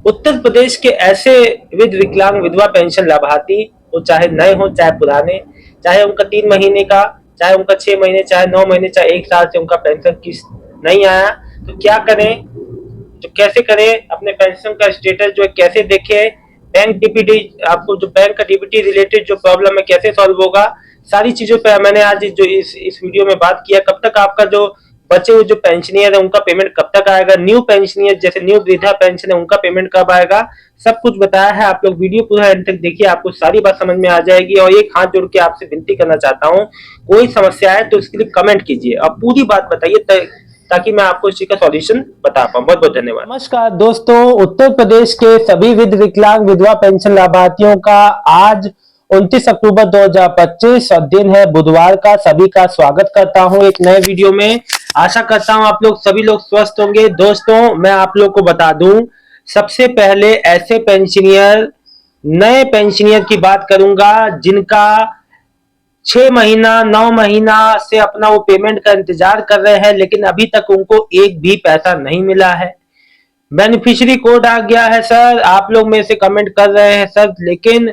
उत्तर प्रदेश के ऐसे विकलांग विधवा पेंशन लाभार्थी, वो चाहे नए हो चाहे पुराने, चाहे उनका 3 महीने का, चाहे उनका 6 महीने, चाहे 9 महीने, चाहे 1 साल से उनका पेंशन किस्त नहीं आया, तो क्या करें, तो कैसे करें, अपने पेंशन का स्टेटस जो है कैसे देखें, बैंक डीबीटी, आपको जो बैंक का डीबीटी रिलेटेड जो प्रॉब्लम है कैसे सॉल्व होगा, सारी चीजों पे मैंने आज जो इस वीडियो में बात किया। कब तक आपका जो बचे हुए जो पेंशनियर है उनका पेमेंट कब तक आएगा, न्यू पेंशनियर जैसे न्यू वृद्धा पेंशन है उनका पेमेंट कब आएगा, सब कुछ बताया है। आप लोग वीडियो पूरा एंड तक देखिए, आपको सारी बात समझ में आ जाएगी। और एक हाथ जोड़ के आपसे विनती करना चाहता हूँ, कोई समस्या है तो इसके लिए कमेंट कीजिए, अब पूरी बात बताइए ताकि मैं आपको इसी का सॉल्यूशन बता पाऊँ। बहुत बहुत धन्यवाद। नमस्कार दोस्तों, उत्तर प्रदेश के सभी विकलांग विधवा पेंशन लाभार्थियों का आज 29 अक्टूबर 2025 दिन है, बुधवार का। सभी का स्वागत करता हूं एक नए वीडियो में। आशा करता हूं आप लोग सभी लोग स्वस्थ होंगे। दोस्तों मैं आप लोग को बता दूं, सबसे पहले ऐसे पेंशनियर, नए पेंशनियर की बात करूंगा जिनका 6 महीना 9 महीना से अपना वो पेमेंट का इंतजार कर रहे हैं, लेकिन अभी तक उनको एक भी पैसा नहीं मिला है। बेनिफिशियरी कोड आ गया है सर, आप लोग में से कमेंट कर रहे हैं सर, लेकिन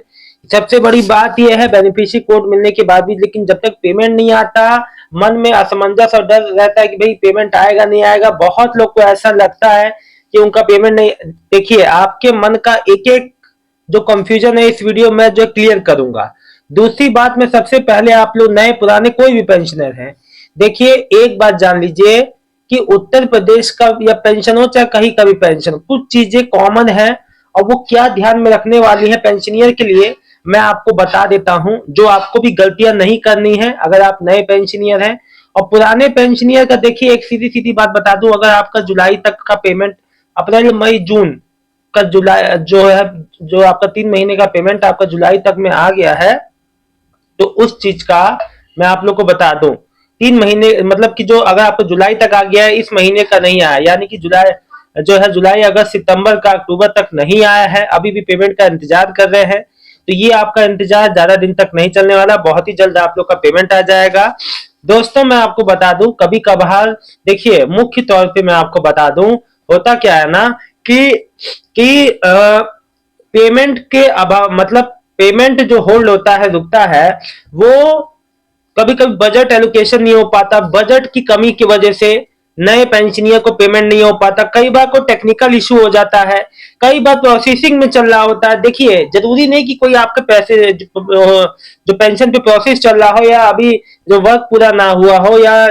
सबसे बड़ी बात यह है बेनिफिशियरी कोड मिलने के बाद भी लेकिन जब तक पेमेंट नहीं आता, मन में असमंजस और डर रहता है कि भाई पेमेंट आएगा नहीं आएगा। बहुत लोग को ऐसा लगता है कि उनका पेमेंट नहीं। देखिए, आपके मन का एक एक जो कंफ्यूजन है इस वीडियो में जो क्लियर करूंगा। दूसरी बात में सबसे पहले आप लोग नए पुराने कोई भी पेंशनर हैं, देखिए एक बात जान लीजिए कि उत्तर प्रदेश का या पेंशन हो चाहे कहीं का भी पेंशन, कुछ चीजें कॉमन है और वो क्या ध्यान में रखने वाली है पेंशनियर के लिए मैं आपको बता देता हूं, जो आपको भी गलतियां नहीं करनी है अगर आप नए पेंशनियर हैं। और पुराने पेंशनियर का देखिए, एक सीधी सीधी बात बता दूं, अगर आपका जुलाई तक का पेमेंट, अप्रैल मई जून का जुलाई जो है, जो आपका 3 महीने का पेमेंट आपका जुलाई तक में आ गया है, तो उस चीज का मैं आप लोग को बता दूं, 3 महीने मतलब कि जो अगर आपको जुलाई तक आ गया है, इस महीने का नहीं आया, यानी कि जुलाई जो है, जुलाई अगस्त सितंबर का अक्टूबर तक नहीं आया है, अभी भी पेमेंट का इंतजार कर रहे हैं, तो ये आपका इंतजार ज्यादा दिन तक नहीं चलने वाला, बहुत ही जल्द आप लोग का पेमेंट आ जाएगा। दोस्तों मैं आपको बता दूं, कभी कभार देखिए, मुख्य तौर पे मैं आपको बता दूं, होता क्या है ना कि पेमेंट के अभाव, मतलब पेमेंट जो होल्ड होता है, रुकता है, वो कभी कभी बजट एलोकेशन नहीं हो पाता, बजट की कमी की वजह से नए पेंशनियर को पेमेंट नहीं हो पाता, कई बार कोई टेक्निकल इशू हो जाता है, कई बार प्रोसेसिंग में चल रहा होता है। देखिए, जरूरी नहीं कि कोई आपके पैसे जो पेंशन पे प्रोसेस चल रहा हो या अभी जो वर्क पूरा ना हुआ हो, या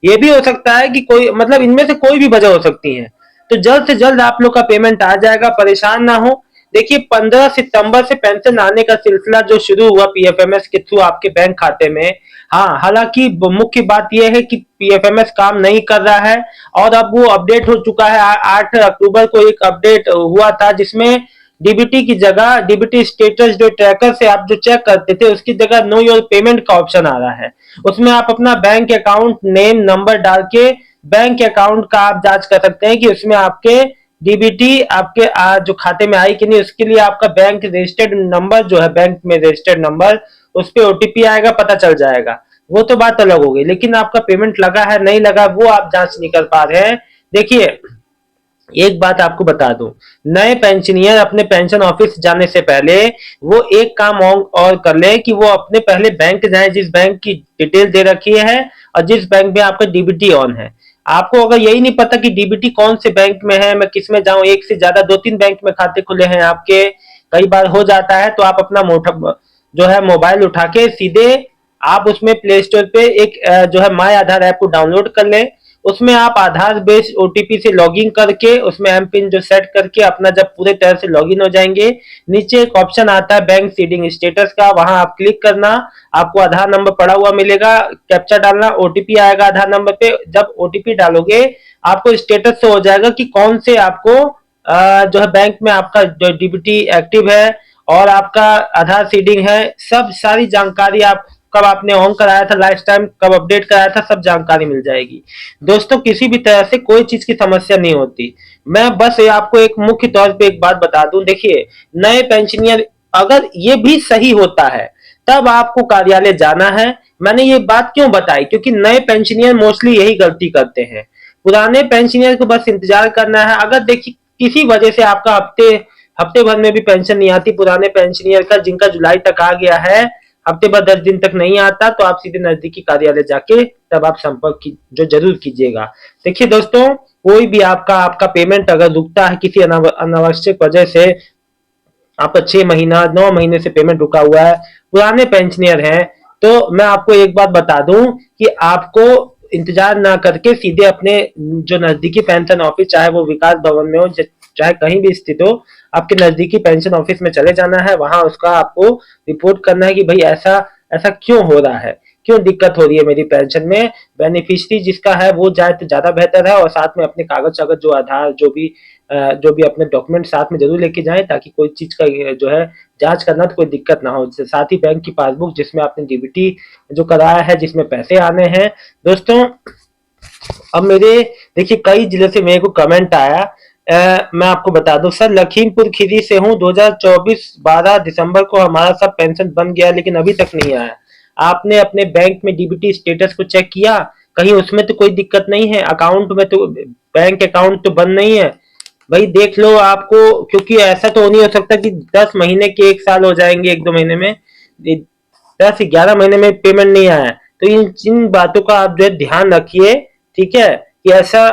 ये भी हो सकता है कि कोई, मतलब इनमें से कोई भी वजह हो सकती है। तो जल्द से जल्द आप लोग का पेमेंट आ जाएगा, परेशान ना हो। देखिए, 15 सितंबर से पेंशन आने का सिलसिला जो शुरू हुआ पीएफएमएस के थ्रू आपके बैंक खाते में, हाँ, हालांकि मुख्य बात यह है कि पीएफएमएस काम नहीं कर रहा है और अब वो अपडेट हो चुका है। 8 अक्टूबर को एक अपडेट हुआ था जिसमें डीबीटी की जगह, डीबीटी स्टेटस जो ट्रैकर से आप जो चेक करते थे उसकी जगह नो योर पेमेंट का ऑप्शन आ रहा है। उसमें आप अपना बैंक अकाउंट नेम नंबर डाल के बैंक अकाउंट का आप जांच कर सकते हैं कि उसमें आपके डीबीटी आपके जो खाते में आई कि नहीं। उसके लिए आपका बैंक रजिस्टर्ड नंबर जो है, बैंक में रजिस्टर्ड नंबर, उस पर ओटीपी आएगा, पता चल जाएगा। वो तो बात अलग हो गई, लेकिन आपका पेमेंट लगा है नहीं लगा वो आप जांच नहीं कर पा रहे हैं। देखिए, एक बात आपको बता दूं, नए पेंशनियर अपने पेंशन ऑफिस जाने से पहले वो एक काम और कर ले कि वो अपने पहले बैंक जाए जिस बैंक की डिटेल दे रखी है और जिस बैंक में आपका डीबीटी ऑन है। आपको अगर यही नहीं पता कि डीबीटी कौन से बैंक में है, मैं किस में जाऊं, एक से ज्यादा 2-3 बैंक में खाते खुले हैं आपके, कई बार हो जाता है, तो आप अपना जो है मोबाइल उठा के सीधे आप उसमें प्ले स्टोर पे एक जो है माई आधार ऐप को डाउनलोड कर ले। उसमें आप आधार बेस्ड ओटीपी से लॉगिन करके उसमें एम पिन जो सेट करके अपना जब पूरे तरह से लॉगिन हो जाएंगे, नीचे एक ऑप्शन आता है बैंक सीडिंग स्टेटस का, वहां आप क्लिक करना, आपको आधार नंबर पड़ा हुआ मिलेगा, कैप्चा डालना, ओटीपी आएगा आधार नंबर पे। जब ओटीपी डालोगे आपको स्टेटस से हो जाएगा कि कौन से आपको जो है बैंक में आपका जो डीबीटी एक्टिव है और आपका आधार सीडिंग है, सब सारी जानकारी, आप कब आपने ऑन कराया था लास्ट टाइम, कब अपडेट कराया था, सब जानकारी मिल जाएगी। दोस्तों किसी भी तरह से कोई चीज की समस्या नहीं होती। मैं बस आपको एक मुख्य तौर पे एक बात बता दूं, देखिए, नए पेंशनियर अगर ये भी सही होता है तब आपको कार्यालय जाना है। मैंने ये बात क्यों बताई, क्योंकि नए पेंशनियर मोस्टली यही गलती करते हैं। पुराने पेंशनियर को बस इंतजार करना है। अगर देखिए किसी वजह से आपका हफ्ते हफ्ते भर में भी पेंशन नहीं आती, पुराने पेंशनियर का जिनका जुलाई तक आ गया है, हफ्ते भर 10 दिन तक नहीं आता, तो आप सीधे नजदीकी कार्यालय जाके तब आप संपर्क जो जरूर कीजिएगा। देखिए दोस्तों, कोई भी आपका पेमेंट अगर रुकता है किसी अनावश्यक वजह से, आपका 6 महीना 9 महीने से पेमेंट रुका हुआ है, पुराने पेंशनियर हैं, तो मैं आपको एक बात बता दूं कि आपको इंतजार ना करके सीधे अपने जो नजदीकी पेंशन ऑफिस, चाहे वो विकास भवन में हो, चाहे कहीं भी स्थित हो, आपके नजदीकी पेंशन ऑफिस में चले जाना है। वहां उसका आपको रिपोर्ट करना है कि भाई ऐसा ऐसा क्यों हो रहा है, क्यों दिक्कत हो रही है मेरी पेंशन में। बेनिफिशियरी जिसका है वो जाए तो ज्यादा बेहतर है, और साथ में अपने कागज कागज जो आधार जो भी अपने डॉक्यूमेंट साथ में जरूर लेके जाएं, ताकि कोई चीज का जो है जांच करना तो कोई दिक्कत ना हो। साथ ही बैंक की पासबुक जिसमें आपने डीबीटी जो कराया है, जिसमें पैसे आने हैं। दोस्तों, अब मेरे देखिए कई जिले से मेरे को कमेंट आया, मैं आपको बता दूं सर, लखीमपुर खीरी से हूँ, 2024 12 दिसंबर को हमारा सब पेंशन बन गया लेकिन अभी तक नहीं आया। आपने अपने बैंक में डीबीटी स्टेटस को चेक किया? कहीं उसमें तो कोई दिक्कत नहीं है? अकाउंट में तो, बैंक अकाउंट तो बंद नहीं है? भाई देख लो आपको, क्योंकि ऐसा तो नहीं हो सकता कि 10 महीने के 1 साल हो जाएंगे 1-2 महीने में, 10-11 महीने में पेमेंट नहीं आया। तो इन बातों का आप जो है ध्यान रखिए, ठीक है, कि ऐसा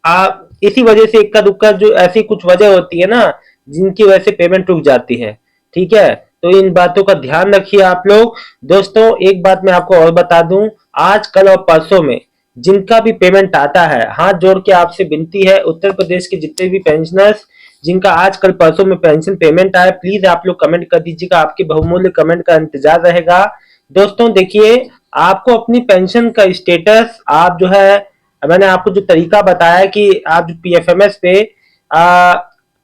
आप इसी वजह से इक्का दुक्का जो ऐसी कुछ वजह होती है ना, जिनकी वजह से पेमेंट रुक जाती है, ठीक है। तो इन बातों का ध्यान रखिए आप लोग। दोस्तों, एक बात मैं आपको और बता दूं, आज कल और परसों में जिनका भी पेमेंट आता है, हाथ जोड़ के आपसे विनती है, उत्तर प्रदेश के जितने भी पेंशनर्स जिनका आज कल परसों में पेंशन पेमेंट आया, प्लीज आप लोग कमेंट कर दीजिएगा, आपके बहुमूल्य कमेंट का इंतजार रहेगा। दोस्तों देखिए, आपको अपनी पेंशन का स्टेटस आप जो है, मैंने आपको जो तरीका बताया कि आप जो पीएफएमएस पे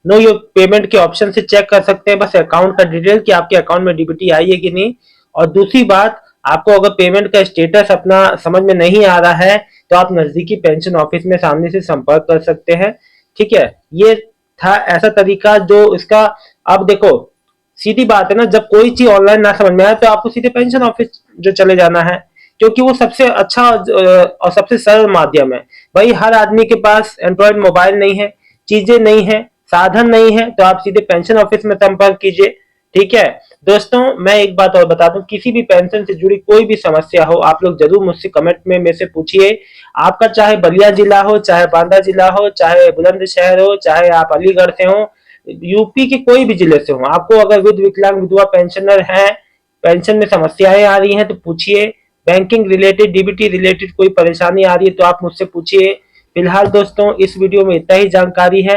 नो योर पेमेंट के ऑप्शन से चेक कर सकते हैं बस अकाउंट का डिटेल, कि आपके अकाउंट में डीबीटी आई है कि नहीं। और दूसरी बात, आपको अगर पेमेंट का स्टेटस अपना समझ में नहीं आ रहा है, तो आप नजदीकी पेंशन ऑफिस में सामने से संपर्क कर सकते हैं, ठीक है। ये था ऐसा तरीका जो इसका। अब देखो, सीधी बात है ना, जब कोई चीज ऑनलाइन ना समझ में आए तो आपको सीधे पेंशन ऑफिस जो चले जाना है, क्योंकि वो सबसे अच्छा और सबसे सरल माध्यम है। भाई हर आदमी के पास एंड्रॉयड मोबाइल नहीं है, चीजें नहीं है, साधन नहीं है, तो आप सीधे पेंशन ऑफिस में संपर्क कीजिए, ठीक है। दोस्तों, मैं एक बात और बता दूं, किसी भी पेंशन से जुड़ी कोई भी समस्या हो, आप लोग जरूर मुझसे कमेंट में मेरे से पूछिए। आपका चाहे बलिया जिला हो, चाहे बांदा जिला हो, चाहे बुलंदशहर हो, चाहे आप अलीगढ़ से हो, यूपी के कोई भी जिले से हो, आपको अगर विकलांग विधवा पेंशनर है, पेंशन में समस्याएं आ रही हैं तो पूछिए। बैंकिंग रिलेटेड, डीबीटी रिलेटेड कोई परेशानी आ रही है तो आप मुझसे पूछिए। फिलहाल दोस्तों, इस वीडियो में इतना ही जानकारी है।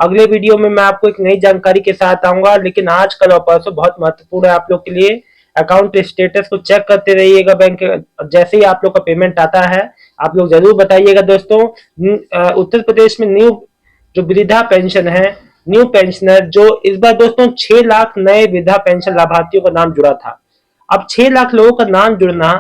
अगले वीडियो में मैं आपको एक नई जानकारी के साथ आऊंगा, लेकिन आज कल और परसों बहुत महत्वपूर्ण है आप लोग के लिए। अकाउंट स्टेटस को चेक करते रहिएगा, बैंक जैसे ही आप लोग का पेमेंट आता है आप लोग जरूर बताइएगा। दोस्तों, उत्तर प्रदेश में न्यू जो वृद्धा पेंशन है, न्यू पेंशनर जो इस बार दोस्तों 6 लाख नए वृद्धा पेंशन लाभार्थियों का नाम जुड़ा था। अब 6 लाख लोगों का नाम जुड़ना,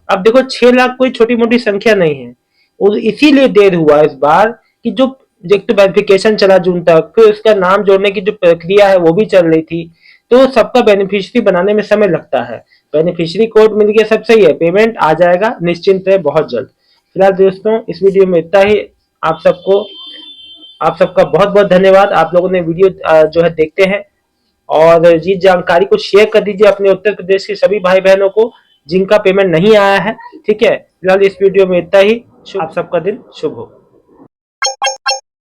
अब देखो 6 लाख कोई छोटी मोटी संख्या नहीं है, और इसीलिए देर हुआ इस बार कि जो एक तो वेरिफिकेशन चला जून तक, फिर उसका नाम जोड़ने की जो प्रक्रिया है वो भी चल रही थी, तो सबका बेनिफिशियरी बनाने में समय लगता है। बेनिफिशियरी कोड मिल गया, सब सही है, पेमेंट आ जाएगा, निश्चिंत है बहुत जल्द। फिलहाल दोस्तों, इस वीडियो में इतना ही। आप सबको आप सबका बहुत बहुत धन्यवाद, आप लोगों ने वीडियो जो है देखते हैं, और इस जानकारी को शेयर कर दीजिए अपने उत्तर प्रदेश के सभी भाई बहनों को जिनका पेमेंट नहीं आया है, ठीक है। फिलहाल इस वीडियो में इतना ही। आप सबका दिन शुभ हो।